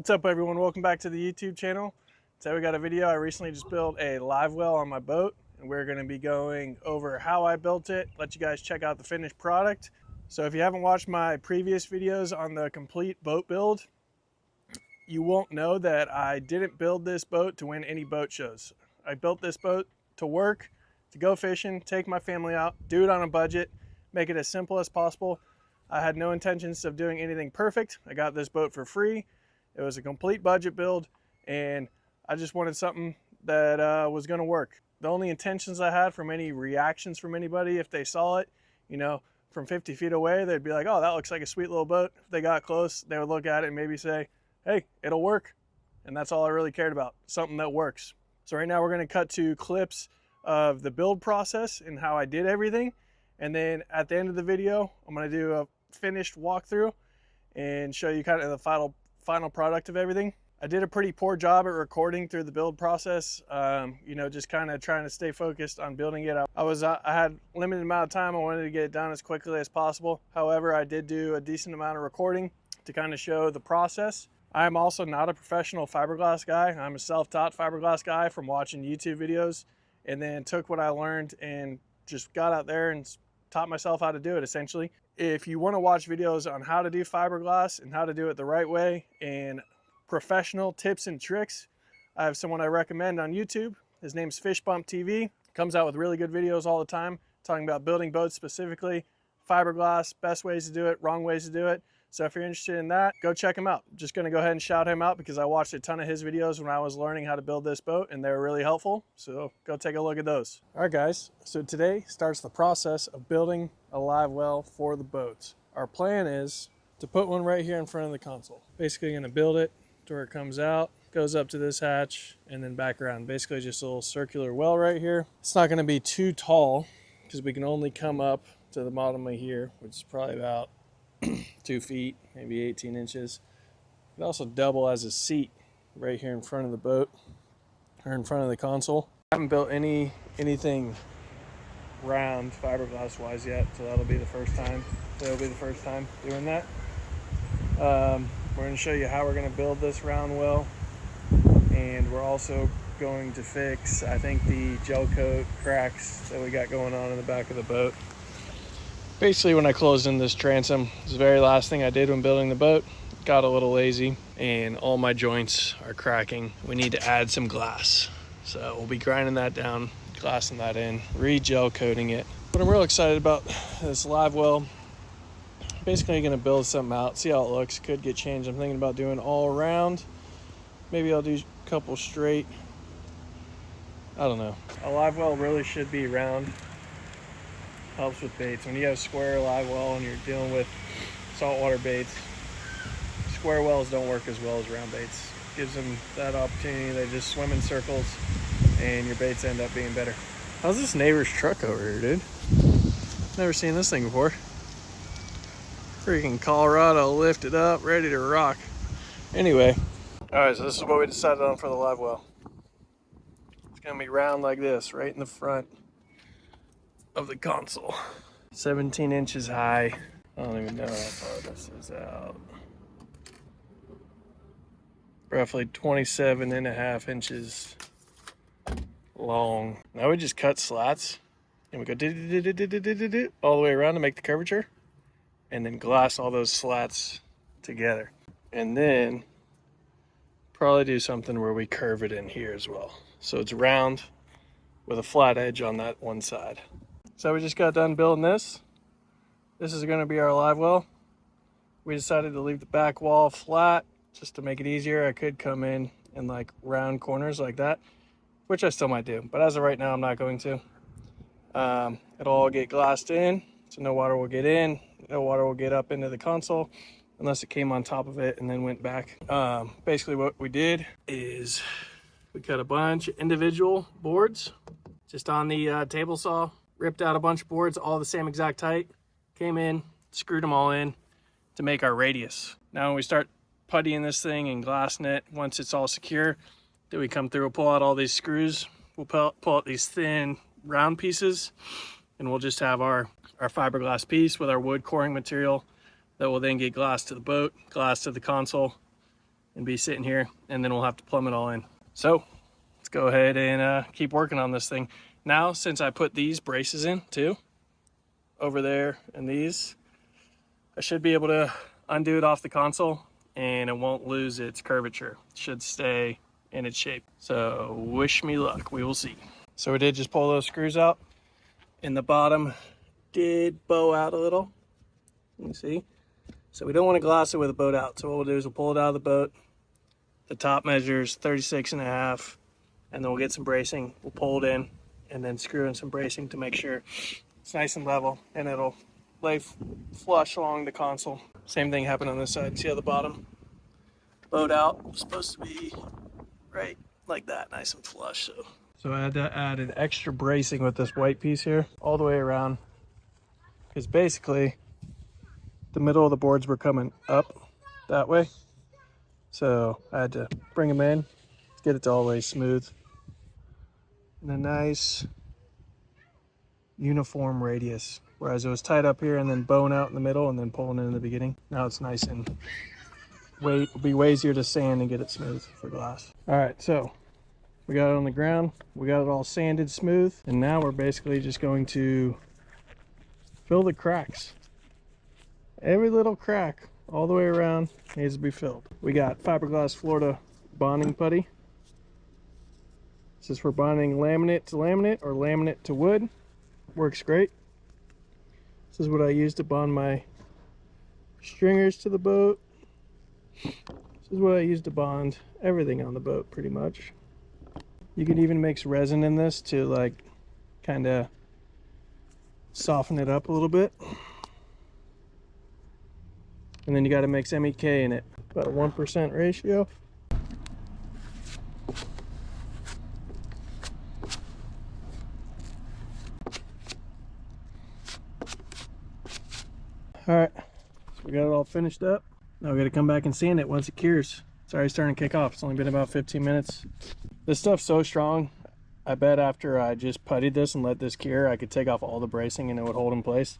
What's up, everyone? Welcome back to the YouTube channel. Today we got a video. I recently just built a live well on my boat, and we're going to be going over how I built it, let you guys check out the finished product. So if you haven't watched my previous videos on the complete boat build, you won't know that I didn't build this boat to win any boat shows. I built this boat to work, to go fishing, take my family out, do it on a budget, make it as simple as possible. I had no intentions of doing anything perfect. I got this boat for free. It was a complete budget build, and I just wanted something that was going to work. The only intentions I had from any reactions from anybody, if they saw it, you know, from 50 feet away, they'd be like, oh, that looks like a sweet little boat. If they got close, they would look at it and maybe say, hey, it'll work. And that's all I really cared about, something that works. So right now we're going to cut to clips of the build process and how I did everything. And then at the end of the video, I'm going to do a finished walkthrough and show you kind of the final product of everything. I did a pretty poor job at recording through the build process, you know, just kind of trying to stay focused on building it. I had limited amount of time. I wanted to get it done as quickly as possible. However, I did do a decent amount of recording to kind of show the process. I'm also not a professional fiberglass guy. I'm a self-taught fiberglass guy from watching YouTube videos, and then took what I learned and just got out there and taught myself how to do it, essentially. If you want to watch videos on how to do fiberglass and how to do it the right way and professional tips and tricks, I have someone I recommend on YouTube. His name's Fish Bump TV. Comes out with really good videos all the time, talking about building boats specifically, fiberglass, best ways to do it, wrong ways to do it. So if you're interested in that, go check him out. I'm just gonna go ahead and shout him out because I watched a ton of his videos when I was learning how to build this boat, and they were really helpful. So go take a look at those. All right, guys, so today starts the process of building a live well for the boat. Our plan is to put one right here in front of the console. Basically gonna build it to where it comes out, goes up to this hatch, and then back around. Basically just a little circular well right here. It's not gonna be too tall because we can only come up to the bottom of here, which is probably about 2 feet, maybe 18 inches. It also double as a seat right here in front of the boat, or in front of the console. I haven't built anything round fiberglass wise yet, so that'll be the first time. Doing that. We're going to show you how we're going to build this round well, and we're also going to fix, I think, the gel coat cracks that we got going on in the back of the boat. Basically, when I closed in this transom, it was the very last thing I did when building the boat. Got a little lazy, and all my joints are cracking. We need to add some glass. So we'll be grinding that down, glassing that in, re-gel coating it. But I'm real excited about this live well. Basically gonna build something out, see how it looks. Could get changed. I'm thinking about doing all around. Maybe I'll do a couple straight. I don't know. A live well really should be round. Helps with baits. When you have square live well and you're dealing with saltwater baits, square wells don't work as well as round baits. Gives them that opportunity. They just swim in circles and your baits end up being better. How's this neighbor's truck over here, dude? Never seen this thing before. Freaking Colorado lifted up, ready to rock. Anyway, all right, so this is what we decided on for the live well. It's gonna be round like this, right in the front of the console. 17 inches high. I don't even know how far this is out. Roughly 27.5 inches long. Now we just cut slats and we go all the way around to make the curvature, and then glass all those slats together. And then probably do something where we curve it in here as well. So it's round with a flat edge on that one side. So we just got done building this. This is gonna be our live well. We decided to leave the back wall flat just to make it easier. I could come in like round corners like that, which I still might do, but as of right now, I'm not going to. It'll all get glassed in, so no water will get in, no water will get up into the console unless it came on top of it and then went back. Basically what we did is we cut a bunch of individual boards just on the table saw. Ripped out a bunch of boards, all the same exact height. Came in, screwed them all in to make our radius. Now when we start puttying this thing and glassing it, once it's all secure, then we come through, we'll pull out all these screws. We'll pull out these thin round pieces, and we'll just have our fiberglass piece with our wood coring material that will then get glass to the boat, glass to the console, and be sitting here, and then we'll have to plumb it all in. So let's go ahead and keep working on this thing. Now, since I put these braces in too, over there and these, I should be able to undo it off the console and it won't lose its curvature. It should stay in its shape. So wish me luck, we will see. So we did just pull those screws out, and the bottom did bow out a little. You see? So we don't want to gloss it with a boat out. So what we'll do is we'll pull it out of the boat. The top measures 36.5, and then we'll get some bracing. We'll pull it in and then screw in some bracing to make sure it's nice and level, and it'll lay flush along the console. Same thing happened on this side. See how the bottom bowed out? It's supposed to be right like that, nice and flush. So I had to add an extra bracing with this white piece here all the way around, because basically the middle of the boards were coming up that way. So I had to bring them in, get it all the way smooth, and a nice uniform radius. Whereas it was tied up here and then bowing out in the middle and then pulling in the beginning. Now it's nice and it'll be way easier to sand and get it smooth for glass. All right, so we got it on the ground. We got it all sanded smooth. And now we're basically just going to fill the cracks. Every little crack all the way around needs to be filled. We got fiberglass Florida bonding putty. This is for bonding laminate to laminate or laminate to wood. Works great. This is what I use to bond my stringers to the boat. This is what I use to bond everything on the boat, pretty much. You can even mix resin in this to like kind of soften it up a little bit. And then you got to mix MEK in it, about a 1% ratio. All right, so we got it all finished up. Now we got to come back and sand it once it cures. It's already starting to kick off. It's only been about 15 minutes. This stuff's so strong. I bet after I just puttied this and let this cure, I could take off all the bracing and it would hold in place.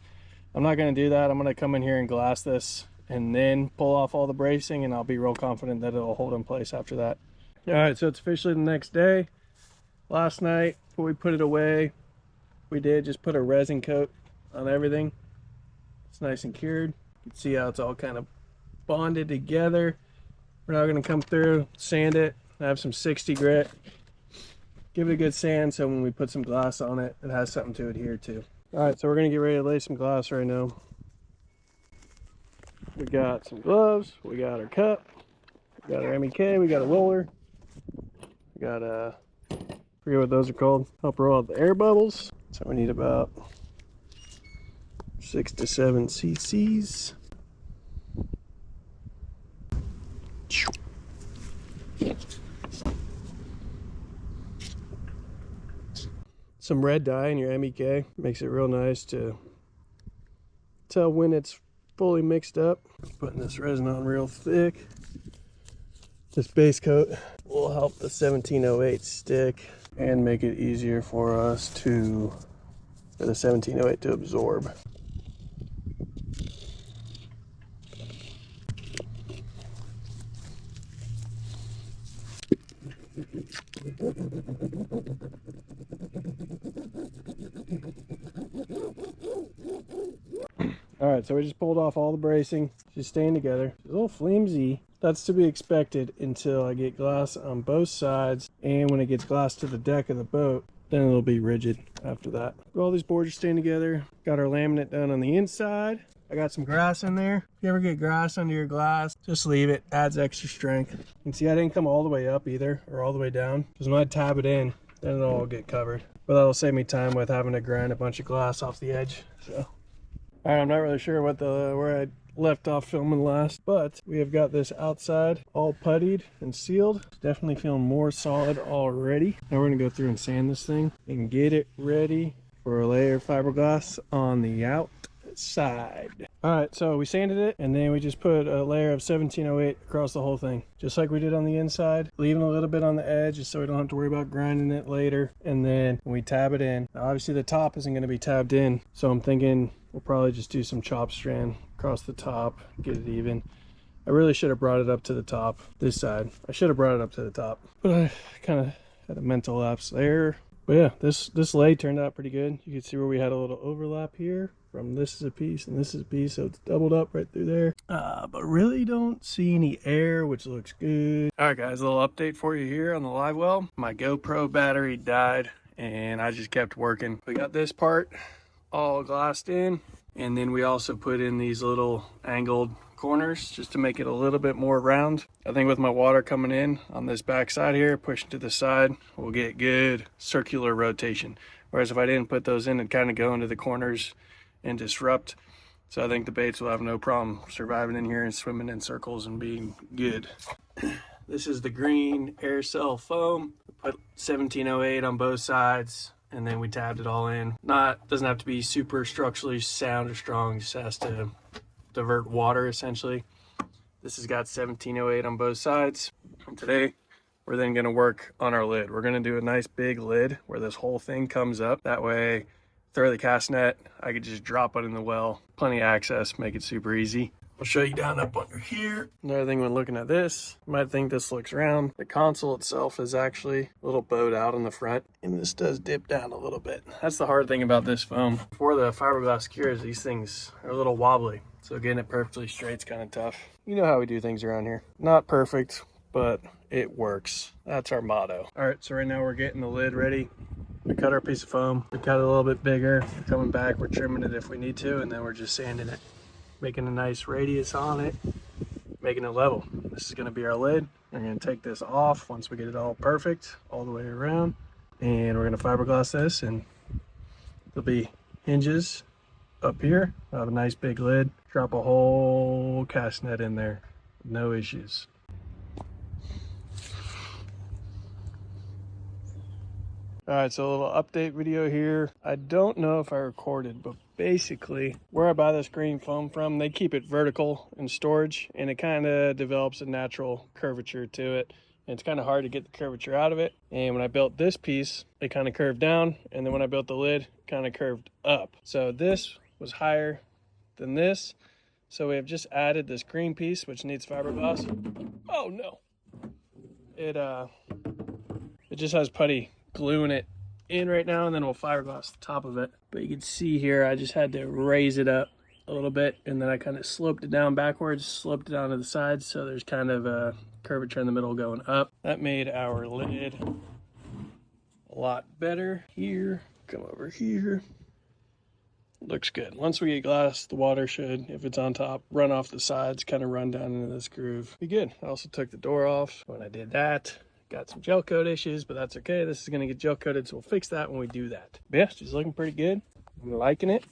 I'm not going to do that. I'm going to come in here and glass this and then pull off all the bracing, and I'll be real confident that it'll hold in place after that. All right, so it's officially the next day. Last night, before we put it away, we did just put a resin coat on everything. It's nice and cured. You can see how it's all kind of bonded together. We're now going to come through, sand it, have some 60 grit, give it a good sand so when we put some glass on it, it has something to adhere to. All right, so we're going to get ready to lay some glass right now. We got some gloves, we got our cup, we got our MEK, we got a roller, we got I forget what those are called, help roll out the air bubbles. So we need about 6 to 7 cc's. Some red dye in your MEK makes it real nice to tell when it's fully mixed up. Putting this resin on real thick. This base coat will help the 1708 stick and make it easier for us for the 1708 to absorb. All right, so we just pulled off all the bracing. She's staying together. She's a little flimsy. That's to be expected until I get glass on both sides, and when it gets glass to the deck of the boat, then it'll be rigid after that. All these boards are staying together. Got our laminate done on the inside. I got some grass in there. If you ever get grass under your glass, just leave it. Adds extra strength. You can see I didn't come all the way up either, or all the way down, because when I tab it in, then it'll all get covered. But that'll save me time with having to grind a bunch of glass off the edge. So, all right, I'm not really sure where I left off filming last, but we have got this outside all puttied and sealed. Definitely feeling more solid already. Now we're gonna go through and sand this thing and get it ready for a layer of fiberglass on the outside. All right, so we sanded it, and then we just put a layer of 1708 across the whole thing, just like we did on the inside, leaving a little bit on the edge just so we don't have to worry about grinding it later. And then when we tab it in, now obviously the top isn't going to be tabbed in, so I'm thinking we'll probably just do some chop strand across the top, get it even, I really should have brought it up to the top, this side. I should have brought it up to the top, but I kind of had a mental lapse there. But yeah, this lay turned out pretty good. You can see where we had a little overlap here from this is a piece and this is a piece, so it's doubled up right through there. But really don't see any air, which looks good. All right, guys, a little update for you here on the live well. My GoPro battery died, and I just kept working. We got this part all glassed in, and then we also put in these little angled corners just to make it a little bit more round. I think with my water coming in on this back side here, pushing to the side, we'll get good circular rotation. Whereas if I didn't put those in, it'd kind of go into the corners and disrupt. So I think the baits will have no problem surviving in here and swimming in circles and being good. This is the green air cell foam. We put 1708 on both sides, and then we tabbed it all in. Doesn't have to be super structurally sound or strong, just has to divert water essentially. This has got 1708 on both sides. And today we're then going to work on our lid. We're going to do a nice big lid where this whole thing comes up. That way, throw the cast net, I could just drop it in the well. Plenty of access, make it super easy. I'll show you down up under here. Another thing when looking at this, you might think this looks round. The console itself is actually a little bowed out on the front, and this does dip down a little bit. That's the hard thing about this foam. For the fiberglass cures, these things are a little wobbly, so getting it perfectly straight is kind of tough. You know how we do things around here. Not perfect, but it works. That's our motto. All right, so right now we're getting the lid ready. We cut our piece of foam, we cut it a little bit bigger. We're coming back, we're trimming it if we need to, and then we're just sanding it, making a nice radius on it, making it level. This is gonna be our lid. We're gonna take this off once we get it all perfect, all the way around, and we're gonna fiberglass this, and there'll be hinges up here. I'll have a nice big lid, drop a whole cast net in there, no issues. All right, so a little update video here. I don't know if I recorded, but basically where I buy this green foam from, they keep it vertical in storage, and it kind of develops a natural curvature to it. And it's kind of hard to get the curvature out of it. And when I built this piece, it kind of curved down. And then when I built the lid, it kind of curved up. So this was higher than this. So we have just added this green piece, which needs fiberglass. Oh no. It just has putty gluing it in right now, and then we'll fiberglass the top of it. But you can see here, I just had to raise it up a little bit, and then I kind of sloped it down backwards, sloped it down to the sides, so there's kind of a curvature in the middle going up. That made our lid a lot better. Here, come over here. Looks good. Once we get glass, the water should, if it's on top, run off the sides, kind of run down into this groove. Be good. I also took the door off when I did that. Got some gel coat issues, but that's okay. This is gonna get gel coated, so we'll fix that when we do that. But yeah, she's looking pretty good. I'm liking it.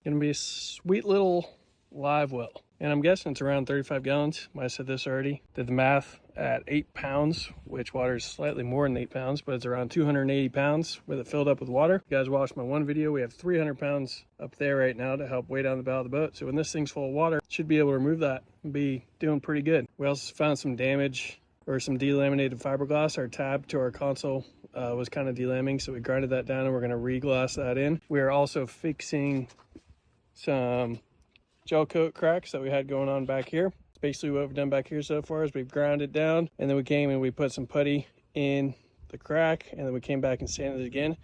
Gonna be a sweet little live well. And I'm guessing it's around 35 gallons. I said this already. Did the math at 8 pounds, which water is slightly more than 8 pounds, but it's around 280 pounds with it filled up with water. You guys watched my one video. We have 300 pounds up there right now to help weigh down the bow of the boat. So when this thing's full of water, it should be able to remove that and be doing pretty good. We also found some damage or some delaminated fiberglass. Our tab to our console was kind of delaminating, so we grinded that down and we're gonna re-glass that in. We are also fixing some gel coat cracks that we had going on back here. It's basically what we've done back here so far is we've ground it down, and then we came and we put some putty in the crack, and then we came back and sanded it again.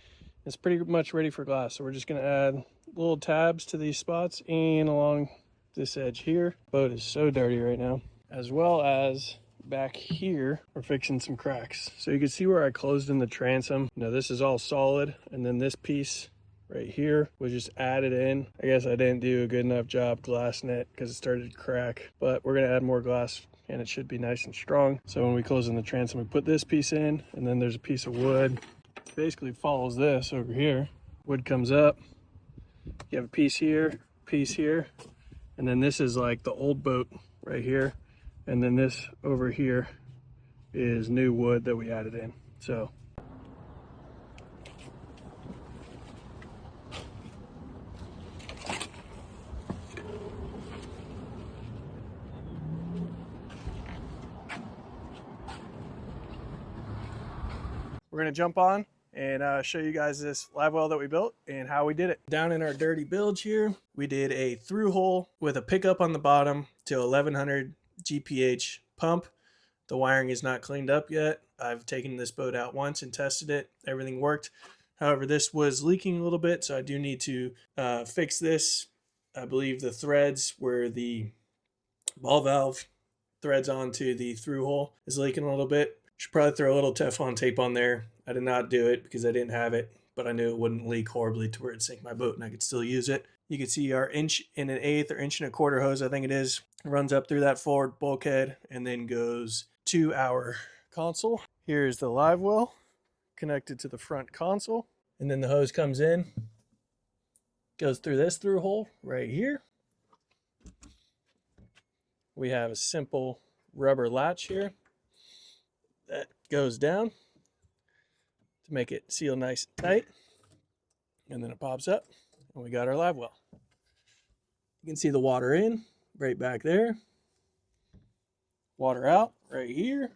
It's pretty much ready for glass, so we're just gonna add little tabs to these spots and along this edge here. Boat is so dirty right now. As well as back here, we're fixing some cracks. So you can see where I closed in the transom. Now this is all solid, and then this piece right here was just added in. I guess I didn't do a good enough job glassing it because it started to crack, but we're gonna add more glass and it should be nice and strong. So when we close in the transom, we put this piece in, and then there's a piece of wood. It basically follows this over here. Wood comes up, you have a piece here, and then this is like the old boat right here. And then this over here is new wood that we added in. So we're gonna jump on and show you guys this live well that we built and how we did it. Down in our dirty bilge here, we did a through hole with a pickup on the bottom to 1100 GPH pump. The wiring is not cleaned up yet. I've taken this boat out once and tested it. Everything worked. However, this was leaking a little bit, so I do need to fix this. I believe the threads where the ball valve threads onto the through hole is leaking a little bit. Should probably throw a little Teflon tape on there. I did not do it because I didn't have it, but I knew it wouldn't leak horribly to where it'd sink my boat and I could still use it. You can see our 1.125" or 1.25" hose, I think it is, runs up through that forward bulkhead and then goes to our console. Here's the live well connected to the front console. And then the hose comes in, goes through this through hole right here. We have a simple rubber latch here that goes down to make it seal nice and tight. And then it pops up and we got our live well. You can see the water in right back there. Water out right here.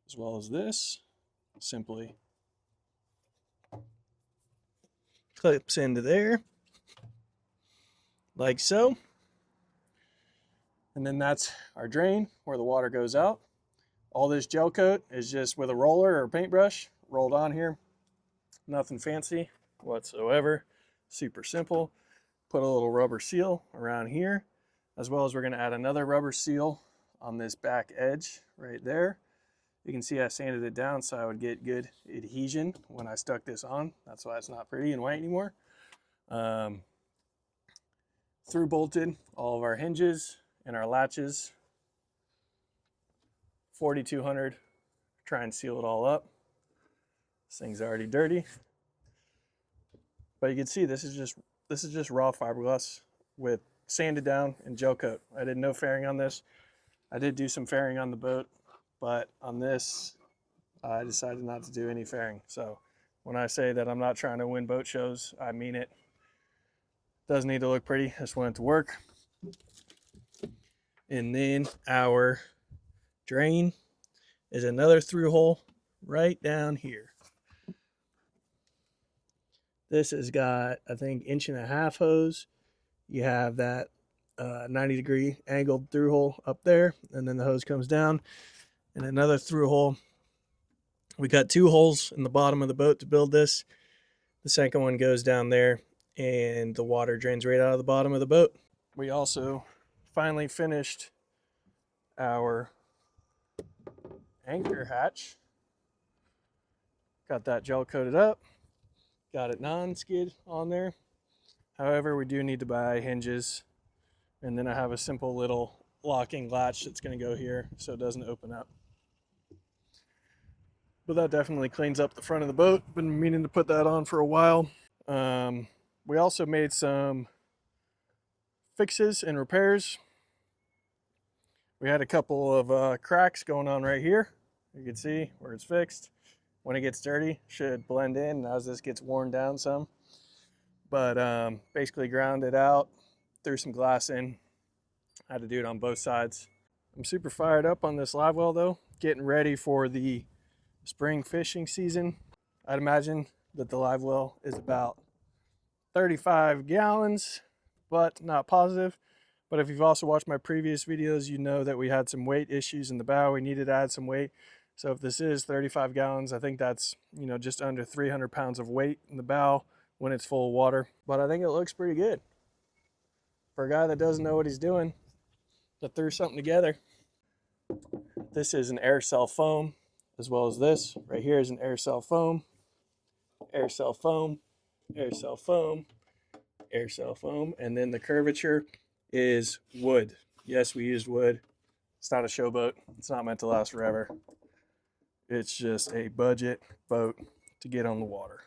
As well as this. Simply clips into there. Like so. And then that's our drain where the water goes out. All this gel coat is just with a roller or a paintbrush rolled on here. Nothing fancy whatsoever. Super simple. Put a little rubber seal around here, as well as we're going to add another rubber seal on this back edge right there. You can see I sanded it down so I would get good adhesion when I stuck this on. That's why it's not pretty and white anymore. Through bolted all of our hinges and our latches. 4200. Try and seal it all up. This thing's already dirty. But you can see this is just raw fiberglass with sanded down and gel coat. I did no fairing on this. I did do some fairing on the boat, but on this, I decided not to do any fairing. So when I say that I'm not trying to win boat shows, I mean it. Doesn't need to look pretty. I just want it to work. And then our drain is another through hole right down here. This has got, I think, 1.5" hose. You have that 90-degree angled through hole up there, and then the hose comes down, and another through hole. We got 2 holes in the bottom of the boat to build this. The second one goes down there, and the water drains right out of the bottom of the boat. We also finally finished our anchor hatch. Got that gel coated up. Got it non-skid on there. However, we do need to buy hinges. And then I have a simple little locking latch that's going to go here so it doesn't open up. But that definitely cleans up the front of the boat. Been meaning to put that on for a while. We also made some fixes and repairs. We had a couple of cracks going on right here. You can see where it's fixed. When it gets dirty, should blend in as this gets worn down some. But basically ground it out, threw some glass in. I had to do it on both sides. I'm super fired up on this live well though, getting ready for the spring fishing season. I'd imagine that the live well is about 35 gallons, but not positive. But if you've also watched my previous videos, you know that we had some weight issues in the bow. We needed to add some weight. So if this is 35 gallons, I think that's, you know, just under 300 pounds of weight in the bow when it's full of water. But I think it looks pretty good. For a guy that doesn't know what he's doing, that threw something together. This is an air cell foam, as well as this. Right here is an air cell foam, air cell foam, air cell foam, air cell foam. And then the curvature is wood. Yes, we used wood. It's not a showboat. It's not meant to last forever. It's just a budget boat to get on the water.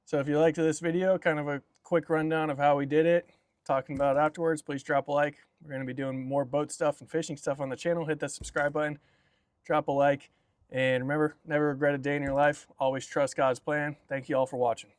So if you liked this video, kind of a quick rundown of how we did it, talking about it afterwards, please drop a like. We're going to be doing more boat stuff and fishing stuff on the channel. Hit that subscribe button, drop a like, and remember, never regret a day in your life. Always trust God's plan. Thank you all for watching.